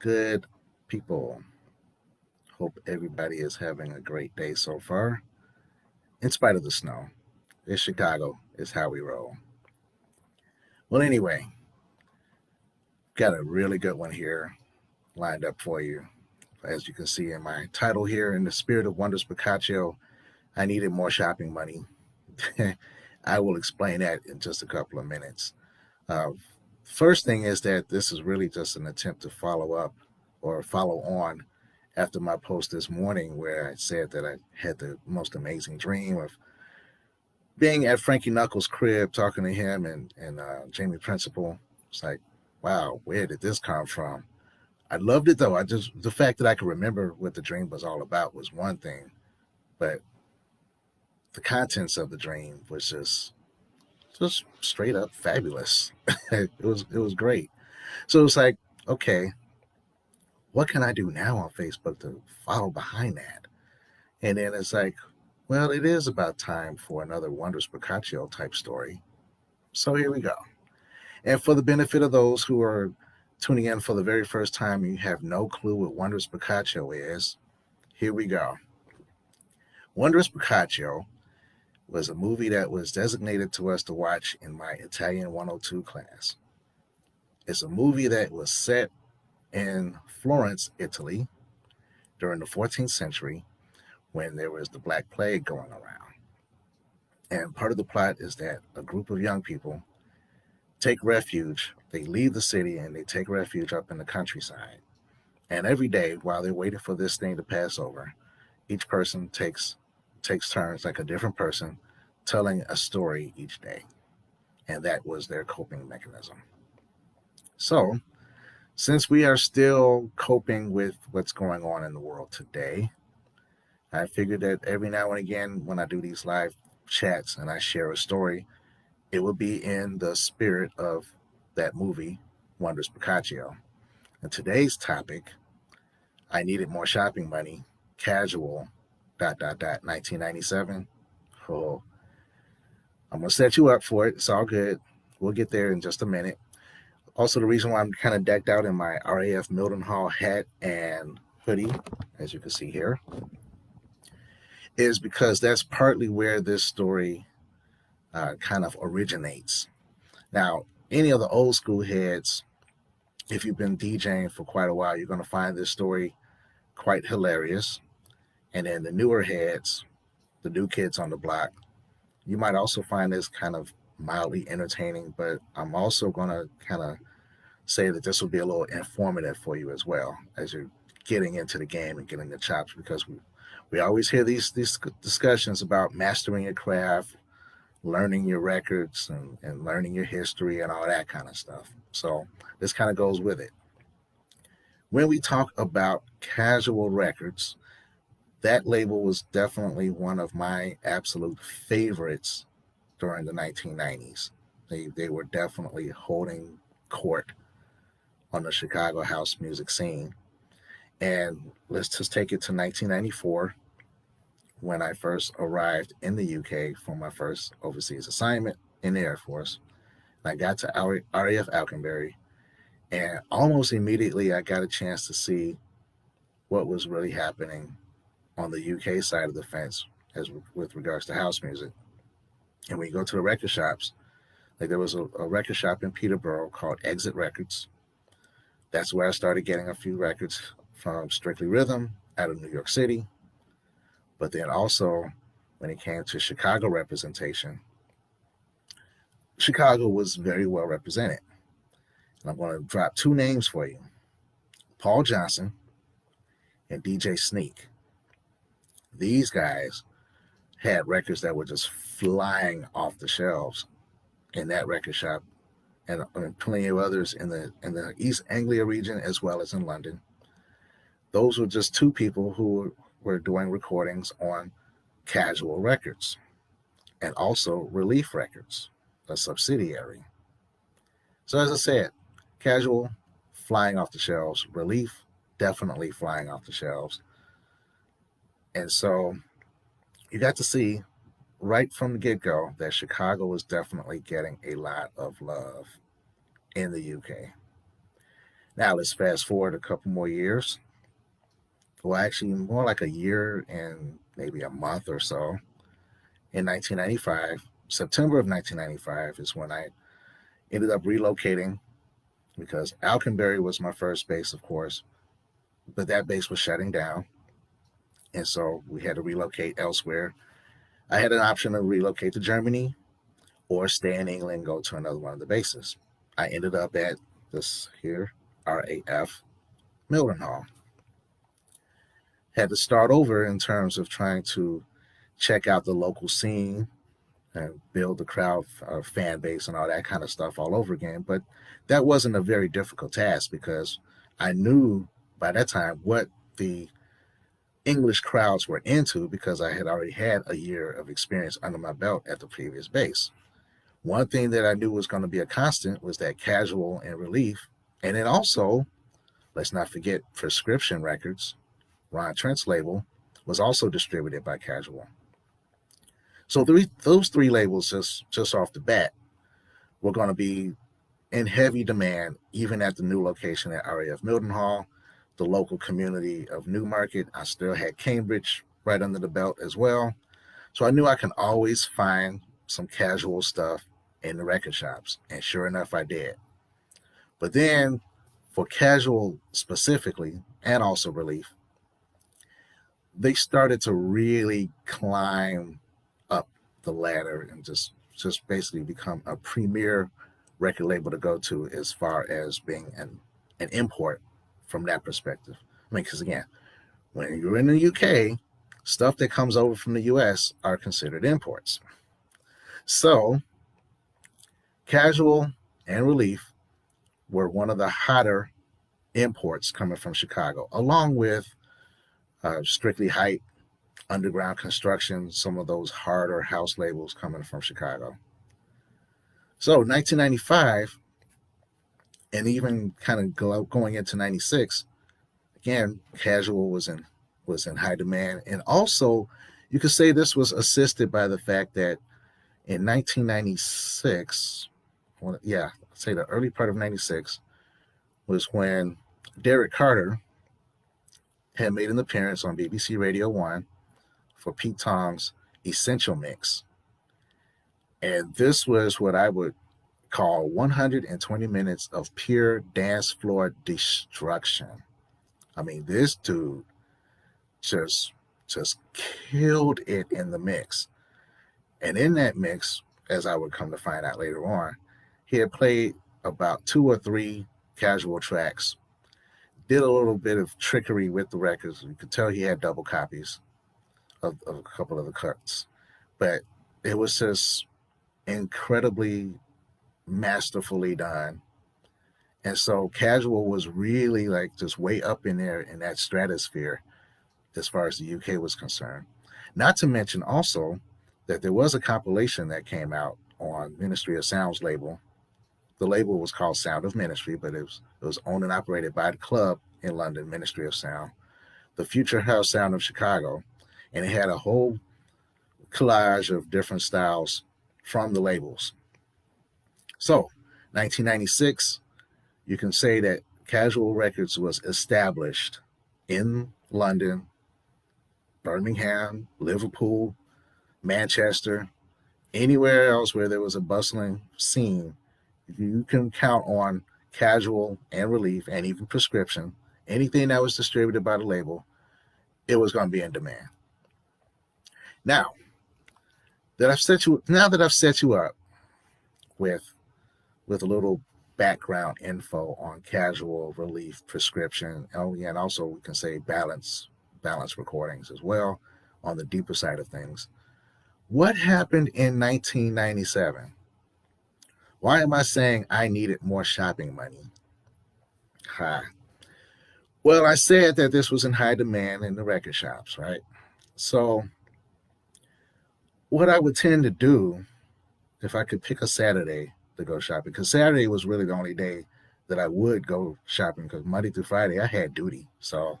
Good people. Hope everybody is having a great day so far. In spite of the snow, it's Chicago, is how we roll. Well, anyway, got a really good one here lined up for you. As you can see in my title here, in the spirit of Wondrous Boccaccio, I needed more shopping money. I will explain that in just a couple of minutes. Uh, First thing is that this is really just an attempt to follow up or follow on after my post this morning where I said that I had the most amazing dream of being at Frankie Knuckles' crib talking to him and Jamie Principal. It's like, wow, where did this come from? I loved it though. I just the fact that I could remember what the dream was all about was one thing, but the contents of the dream was just straight up fabulous. It was great. So it's like, okay, what can I do now on Facebook to follow behind that? And then it's like, well, it is about time for another Wondrous Boccaccio type story. So here we go. And for the benefit of those who are tuning in for the very first time, you have no clue what Wondrous Boccaccio is, here we go. Wondrous Boccaccio was a movie that was designated to us to watch in my Italian 102 class. It's a movie that was set in Florence, Italy, during the 14th century when there was the Black Plague going around. And part of the plot is that a group of young people take refuge. They leave the city and they take refuge up in the countryside. And every day, while they're waiting for this thing to pass over, each person takes turns, like a different person, telling a story each day. And that was their coping mechanism. So, since we are still coping with what's going on in the world today, I figured that every now and again, when I do these live chats and I share a story, it would be in the spirit of that movie, Wondrous Boccaccio. And today's topic, I needed more shopping money, Cajual, 1997. Oh, I'm going to set you up for it. It's all good. We'll get there in just a minute. Also, the reason why I'm kind of decked out in my RAF Mildenhall hat and hoodie, as you can see here, is because that's partly where this story kind of originates. Now, any of the old school heads, if you've been DJing for quite a while, you're going to find this story quite hilarious. And then the newer heads, the new kids on the block, you might also find this kind of mildly entertaining, but I'm also going to kind of say that this will be a little informative for you as well as you're getting into the game and getting the chops because we always hear these discussions about mastering your craft, learning your records and learning your history and all that kind of stuff. So this kind of goes with it. When we talk about Casual Records, that label was definitely one of my absolute favorites during the 1990s. They were definitely holding court on the Chicago house music scene. And let's just take it to 1994 when I first arrived in the UK for my first overseas assignment in the Air Force. I got to RAF Alconbury, and almost immediately I got a chance to see what was really happening on the UK side of the fence as with regards to house music. And when you go to the record shops, like there was a record shop in Peterborough called Exit Records. That's where I started getting a few records from Strictly Rhythm out of New York City. But then also, when it came to Chicago representation, Chicago was very well represented. And I'm going to drop two names for you: Paul Johnson and DJ Sneak. These guys had records that were just flying off the shelves in that record shop, and plenty of others in the East Anglia region as well as in London. Those were just two people who were doing recordings on Casual Records and also Relief Records, a subsidiary. So as I said, Casual flying off the shelves, Relief definitely flying off the shelves. And so you got to see right from the get go that Chicago was definitely getting a lot of love in the UK. Now let's fast forward a couple more years. Well, actually, more like a year and maybe a month or so. In 1995, September of 1995 is when I ended up relocating because Alconbury was my first base, of course, but that base was shutting down. And so we had to relocate elsewhere. I had an option to relocate to Germany or stay in England and go to another one of the bases. I ended up at this here, RAF Mildenhall. Had to start over in terms of trying to check out the local scene and build the crowd fan base and all that kind of stuff all over again. But that wasn't a very difficult task because I knew by that time what the English crowds were into because I had already had a year of experience under my belt at the previous base. One thing that I knew was going to be a constant was that Cajual and Relief. And then also, let's not forget Prescription Records, Ron Trent's label, was also distributed by Cajual. So those three labels just off the bat were going to be in heavy demand, even at the new location at RAF Mildenhall, the local community of Newmarket. I still had Cambridge right under the belt as well. So I knew I can always find some Cajual stuff in the record shops. And sure enough, I did. But then for Cajual specifically, and also Relief, they started to really climb up the ladder and just basically become a premier record label to go to as far as being an import from that perspective. I mean, because again, when you're in the UK, stuff that comes over from the US are considered imports. So Cajual and Relief were one of the hotter imports coming from Chicago, along with Strictly Hype, Underground Construction, some of those harder house labels coming from Chicago. So 1995, and even kind of going into 96, again, Cajual was in high demand. And also, you could say this was assisted by the fact that in 1996, well, yeah, I'd say the early part of 96 was when Derek Carter had made an appearance on BBC Radio 1 for Pete Tong's Essential Mix. And this was what I would call 120 minutes of pure dance floor destruction. I mean, this dude just just killed it in the mix. And in that mix, as I would come to find out later on, he had played about two or three Cajual tracks, did a little bit of trickery with the records. You could tell he had double copies of a couple of the cuts. But it was just incredibly masterfully done. And so Cajual was really like just way up in there in that stratosphere as far as the UK was concerned. Not to mention also that there was a compilation that came out on Ministry of Sound's label. The label was called Sound of Ministry, but it was owned and operated by the club in London, Ministry of Sound, the Future House Sound of Chicago, and it had a whole collage of different styles from the labels. So, 1996, you can say that Cajual Records was established in London, Birmingham, Liverpool, Manchester, anywhere else where there was a bustling scene. You can count on Cajual and Relief and even Prescription, anything that was distributed by the label, it was going to be in demand. Now now that I've set you up with a little background info on Cajual, Relief, Prescription, oh yeah, and also we can say balance recordings as well on the deeper side of things. What happened in 1997? Why am I saying I needed more shopping money? Ha. Well, I said that this was in high demand in the record shops, right? So, what I would tend to do if I could pick a Saturday to go shopping, because Saturday was really the only day that I would go shopping, because Monday through Friday I had duty. So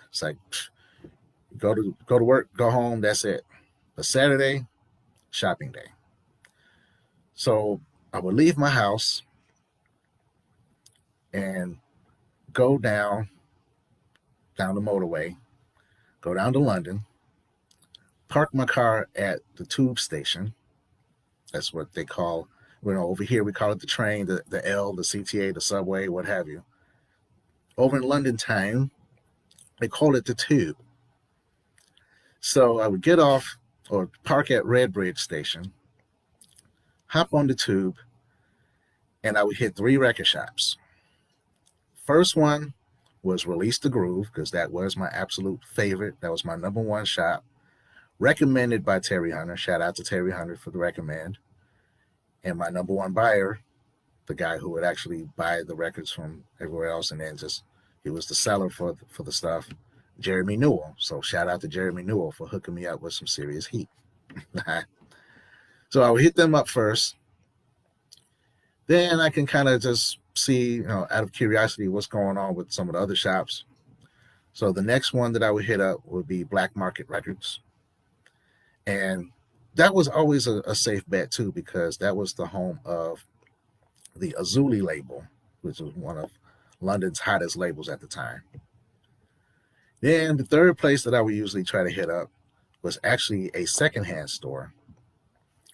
it's like go to work, go home, that's it. But Saturday, shopping day. So I would leave my house and go down the motorway, go down to London, park my car at the tube station. That's what they call, over here we call it the train, the L, the CTA, the subway, what have you. Over in London town, they call it the tube. So I would get off or park at Redbridge station, hop on the tube, and I would hit 3 record shops. First one was Release the Groove, because that was my absolute favorite. That was my number one shop. Recommended by Terry Hunter. Shout out to Terry Hunter for the recommend. And my number one buyer, the guy who would actually buy the records from everywhere else, and then just he was the seller for the stuff, Jeremy Newell. So shout out to Jeremy Newell for hooking me up with some serious heat. So I would hit them up first. Then I can kind of just see, out of curiosity, what's going on with some of the other shops. So the next one that I would hit up would be Black Market Records. And that was always a safe bet too, because that was the home of the Azuli label, which was one of London's hottest labels at the time. Then the third place that I would usually try to hit up was actually a secondhand store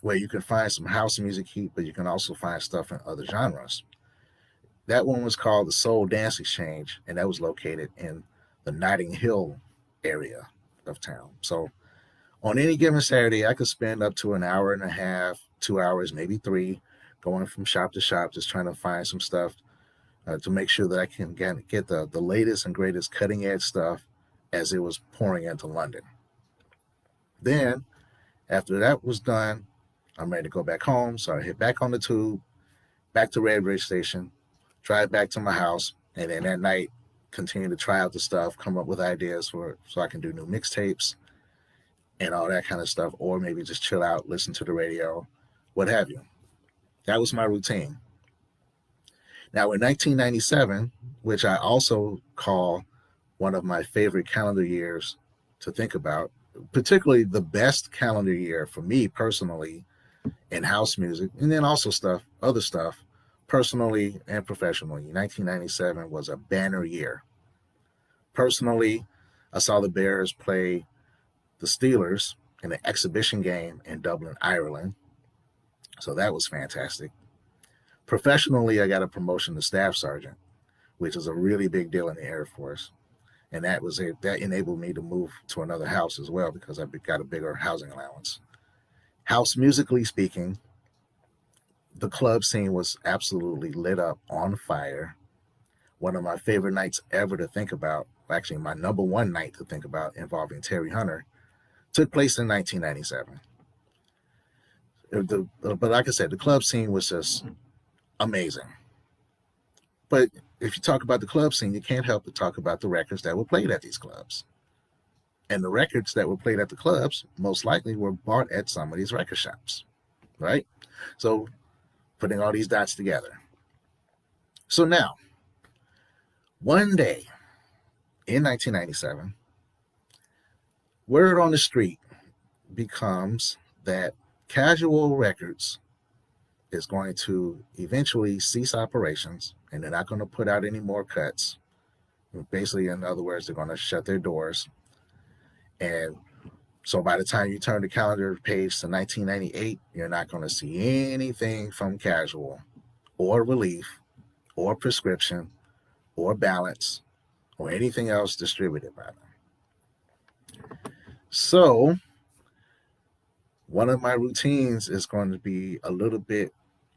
where you can find some house music heat, but you can also find stuff in other genres. That one was called the Soul Dance Exchange, and that was located in the Notting Hill area of town. So on any given Saturday, I could spend up to an hour and a half, 2 hours, maybe 3, going from shop to shop, just trying to find some stuff to make sure that I can get the latest and greatest cutting edge stuff as it was pouring into London. Then, after that was done, I'm ready to go back home. So I hit back on the tube, back to Redbridge Station, drive back to my house, and then at night, continue to try out the stuff, come up with ideas so I can do new mixtapes and all that kind of stuff, or maybe just chill out, listen to the radio, what have you. That was my routine. Now, in 1997, which I also call one of my favorite calendar years to think about, particularly the best calendar year for me personally in house music, and then also other stuff, personally and professionally. 1997 was a banner year. Personally, I saw the Bears play the Steelers in an exhibition game in Dublin, Ireland. So that was fantastic. Professionally, I got a promotion to staff sergeant, which is a really big deal in the Air Force. And that enabled me to move to another house as well, because I got a bigger housing allowance. House musically speaking, the club scene was absolutely lit up, on fire. One of my favorite nights ever to think about, actually my number one night to think about, involving Terry Hunter, took place in 1997. But like I said, the club scene was just amazing. But if you talk about the club scene, you can't help but talk about the records that were played at these clubs. And the records that were played at the clubs most likely were bought at some of these record shops, right? So putting all these dots together. So now, one day in 1997, word on the street becomes that Cajual Records is going to eventually cease operations, and they're not going to put out any more cuts. Basically, in other words, they're going to shut their doors. And so by the time you turn the calendar page to 1998, you're not going to see anything from Cajual or Relief or Prescription or Balance or anything else distributed by them. So one of my routines is going to be a little bit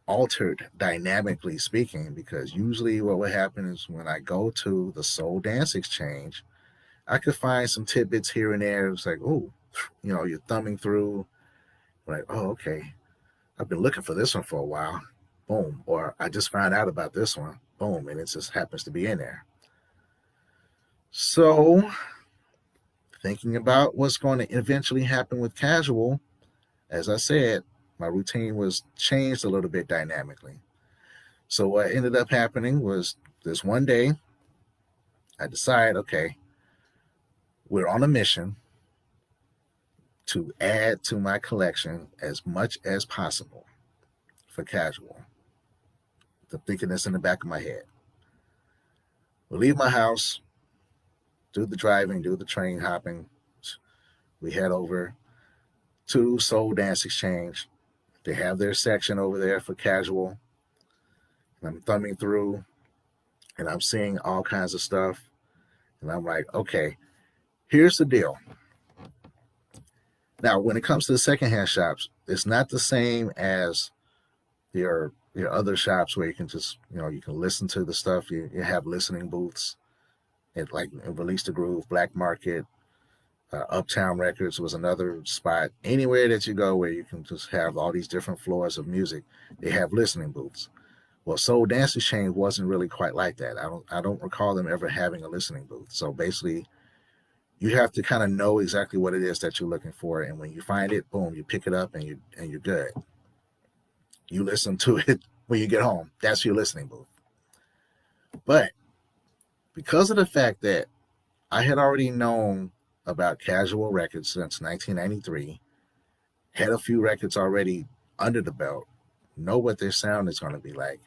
altered, dynamically speaking, because usually what would happen is when I go to the Soul Dance Exchange, I could find some tidbits here and there. It's like, oh, you're thumbing through, like, oh, okay, I've been looking for this one for a while. Boom. Or I just found out about this one. Boom. And it just happens to be in there. So thinking about what's going to eventually happen with Cajual, as I said, my routine was changed a little bit dynamically. So what ended up happening was this one day, I decided, okay, we're on a mission to add to my collection as much as possible for Cajual. I'm thinking this in the back of my head. We leave my house, do the driving, do the train hopping. We head over to Soul Dance Exchange. They have their section over there for casual. And I'm thumbing through and I'm seeing all kinds of stuff. And I'm like, okay, here's the deal. Now, when it comes to the secondhand shops, it's not the same as your other shops where you can just you can listen to the stuff. You have listening booths. It like Release the Groove, Black Market, Uptown Records was another spot. Anywhere that you go where you can just have all these different floors of music, they have listening booths. Well, Soul Dance Exchange wasn't really quite like that. I don't recall them ever having a listening booth. So basically, you have to kind of know exactly what it is that you're looking for, and when you find it, boom, you pick it up and you're good. You listen to it when you get home. That's your listening booth. But because of the fact that I had already known about Cajual Records since 1993, had a few records already under the belt, know what their sound is going to be like.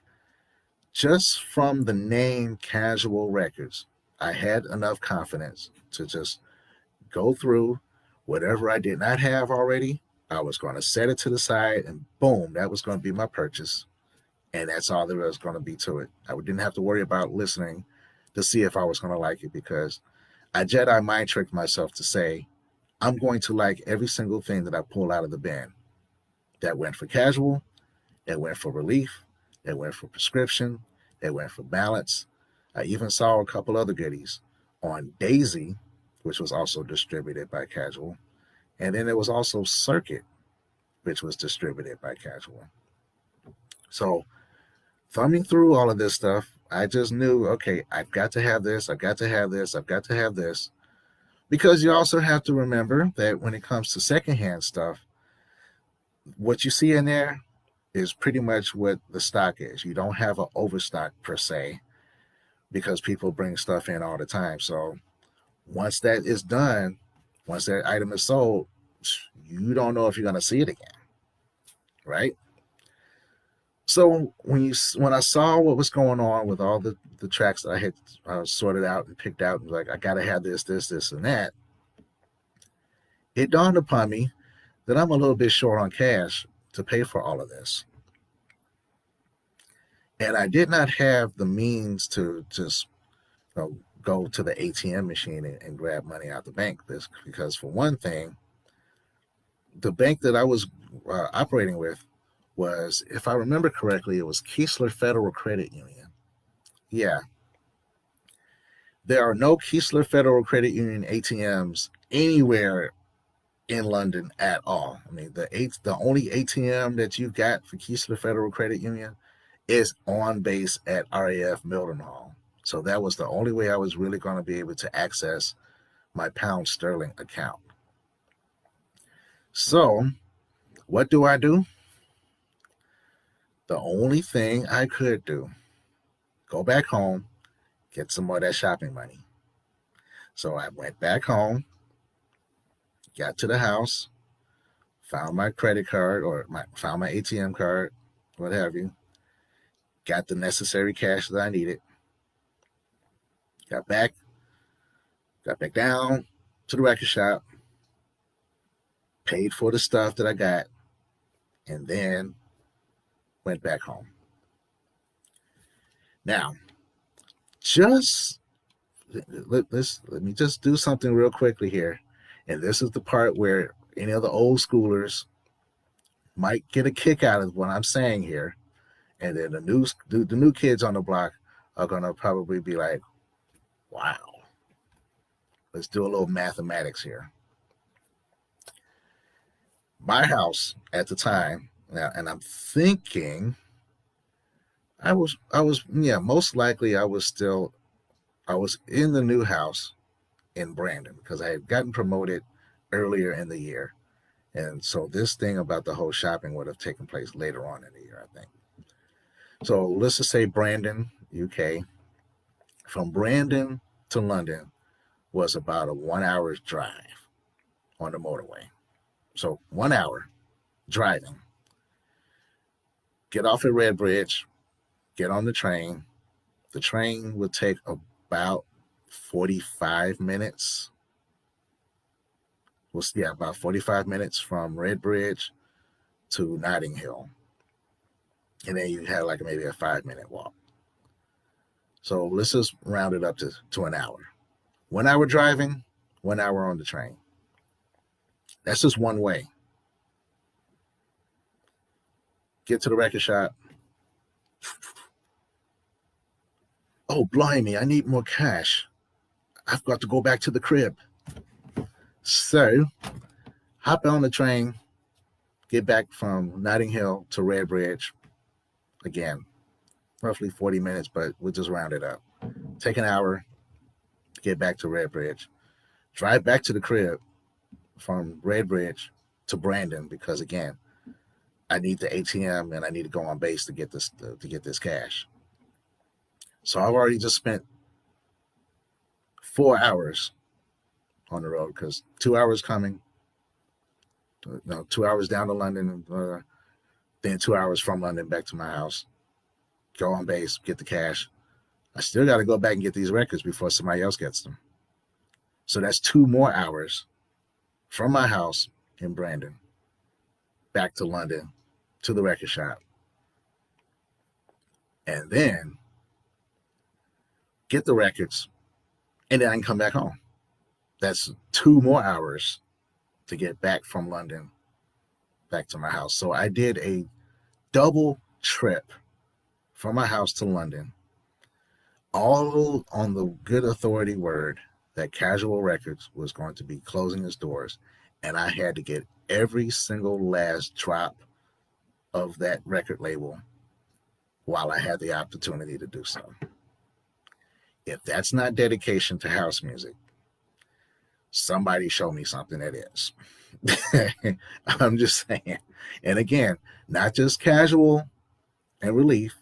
Just from the name Cajual Records, I had enough confidence to just go through whatever I did not have already. I was going to set it to the side and boom, that was going to be my purchase. And that's all there was going to be to it. I didn't have to worry about listening to see if I was going to like it because I Jedi mind tricked myself to say, I'm going to like every single thing that I pull out of the bin. That went for casual, that went for relief, that went for prescription, that went for balance. I even saw a couple other goodies on Daisy, which was also distributed by Casual. And then there was also Circuit, which was distributed by Casual. So thumbing through all of this stuff, I just knew, okay, I've got to have this, I've got to have this, I've got to have this. Because you also have to remember that when it comes to secondhand stuff, what you see in there is pretty much what the stock is. You don't have an overstock per se because people bring stuff in all the time. So once that is done, once that item is sold, you don't know if you're going to see it again, right? So when I saw what was going on with all the tracks that I had sorted out and picked out, and like I got to have this, and that, it dawned upon me that I'm a little bit short on cash to pay for all of this. And I did not have the means to just go to the ATM machine and grab money out the bank. Because for one thing, the bank that I was operating with was, if I remember correctly, it was Keesler Federal Credit Union. Yeah. There are no Keesler Federal Credit Union ATMs anywhere in London at all. I mean, the only ATM that you've got for Keesler Federal Credit Union is on base at RAF Mildenhall. So that was the only way I was really going to be able to access my pound sterling account. So what do? The only thing I could do, go back home, get some more of that shopping money. So I went back home, got to the house, found my credit card or found my ATM card, what have you, got the necessary cash that I needed, got back, got back down to the record shop, paid for the stuff that I got, and then went back home. Now, just let me just do something real quickly here. And this is the part where any of the old schoolers might get a kick out of what I'm saying here. And then the new kids on the block are gonna probably be like, wow, let's do a little mathematics here. My house at the time, now, and I'm thinking yeah, most likely I was in the new house in Brandon because I had gotten promoted earlier in the year. And so this thing about the whole shopping would have taken place later on in the year, I think. So let's just say Brandon, UK. From Brandon to London was about a 1 hour drive on the motorway. So 1 hour driving. Get off at Redbridge, get on the train. The train would take about 45 minutes. Well, yeah, about 45 minutes from Redbridge to Notting Hill. And then you had like maybe a 5 minute walk. So let's just round it up to an hour. 1 hour driving, 1 hour on the train. That's just one way. Get to the record shop. Oh, blimey, I need more cash. I've got to go back to the crib. So, hop on the train, get back from Notting Hill to Redbridge. Again, roughly 40 minutes, but we'll just round it up. Take an hour to get back to Redbridge. Drive back to the crib from Redbridge to Brandon because, again, I need the ATM and I need to go on base to get this cash. So I've already just spent 4 hours on the road because 2 hours coming, 2 hours down to London, then 2 hours from London back to my house, go on base, get the cash. I still got to go back and get these records before somebody else gets them. So that's 2 more hours from my house in Brandon back to London to the record shop. And then get the records, and then I can come back home. That's 2 more hours to get back from London back to my house. So I did a double trip from my house to London, all on the good authority word that Cajual Records was going to be closing its doors, and I had to get every single last drop of that record label while I had the opportunity to do so. If that's not dedication to house music, somebody show me something that is. I'm just saying. And again, not just Cajual and Relief,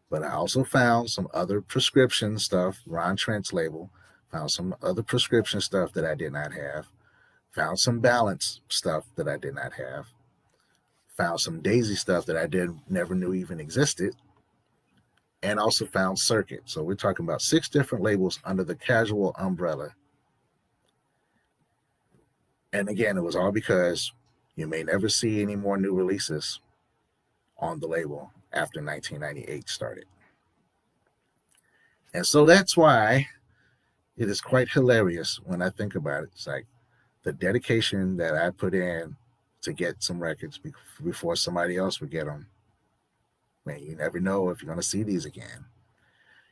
but I also found some other prescription stuff, Ron Trent's label, found some other prescription stuff that I did not have, found some balance stuff that I did not have, found some Daisy stuff that I never knew even existed, and also found Circuit. So we're talking about 6 different labels under the Cajual umbrella. And again, it was all because you may never see any more new releases on the label after 1998 started. And so that's why it is quite hilarious when I think about it. It's like the dedication that I put in to get some records before somebody else would get them. Man, you never know if you're going to see these again.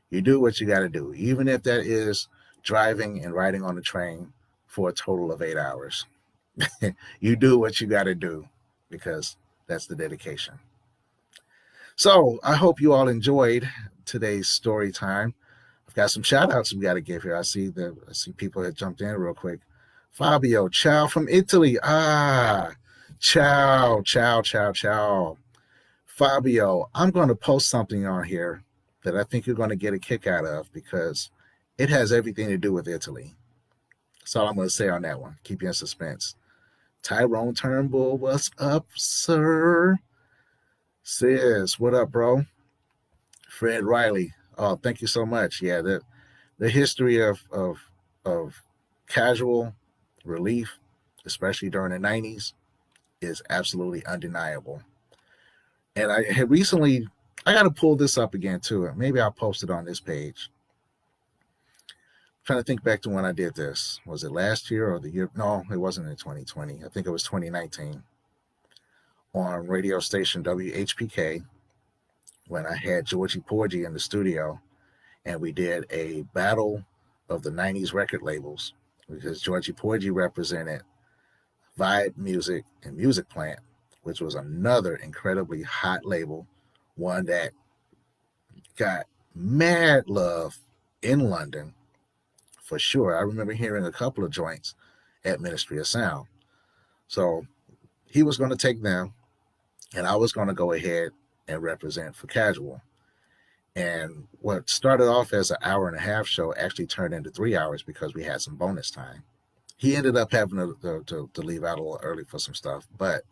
You do what you got to do, even if that is driving and riding on the train for a total of 8 hours. You do what you got to do because that's the dedication. So I hope you all enjoyed today's story time. I've got some shout outs we got to give here. I see people that jumped in real quick. Fabio, ciao from Italy. Ciao. Fabio, I'm going to post something on here that I think you're going to get a kick out of because it has everything to do with Italy. That's all I'm going to say on that one. Keep you in suspense. Tyrone Turnbull, what's up, sir? Sis, what up, bro? Fred Riley, oh, thank you so much. Yeah, the history of Cajual Relief, especially during the 90s, is absolutely undeniable. And I had recently, I got to pull this up again too. Maybe I'll post it on this page. I'm trying to think back to when I did this. Was it last year or the year? No, it wasn't in 2020. I think it was 2019 on radio station WHPK when I had Georgie Porgy in the studio and we did a battle of the 90s record labels because Georgie Porgy represented Vibe Music and Music Plant, which was another incredibly hot label, one that got mad love in London for sure. I remember hearing a couple of joints at Ministry of Sound. So he was going to take them, and I was going to go ahead and represent for Cajual. And what started off as an hour and a half show actually turned into 3 hours because we had some bonus time. He ended up having to leave out a little early for some stuff, but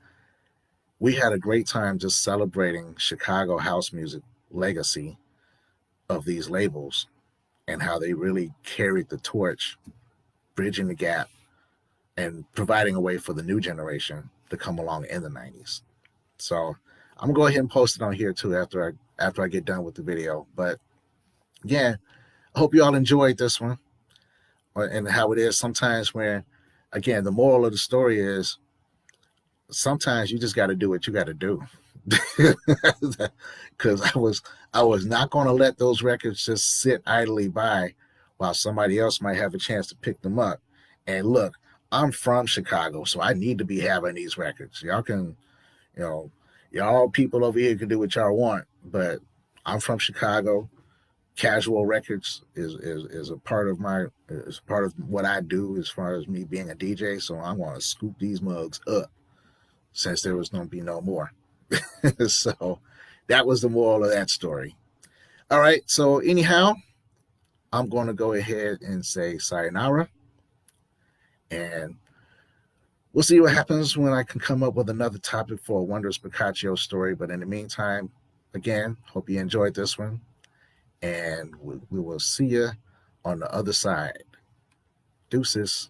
we had a great time just celebrating Chicago house music legacy of these labels and how they really carried the torch, bridging the gap and providing a way for the new generation to come along in the 90s. So I'm gonna go ahead and post it on here too after I get done with the video. But yeah, I hope you all enjoyed this one and how it is sometimes when, again, the moral of the story is sometimes you just got to do what you got to do. Because I was not going to let those records just sit idly by while somebody else might have a chance to pick them up. And look, I'm from Chicago, so I need to be having these records. Y'all can, you know, y'all people over here can do what y'all want, but I'm from Chicago. Cajual Records is a part of what I do as far as me being a DJ. So I want to scoop these mugs up since there was going to be no more. So that was the moral of that story. All right. So anyhow, I'm going to go ahead and say sayonara, and we'll see what happens when I can come up with another topic for a Wondrous Boccaccio story. But in the meantime, again, hope you enjoyed this one, and we will see you on the other side. Deuces.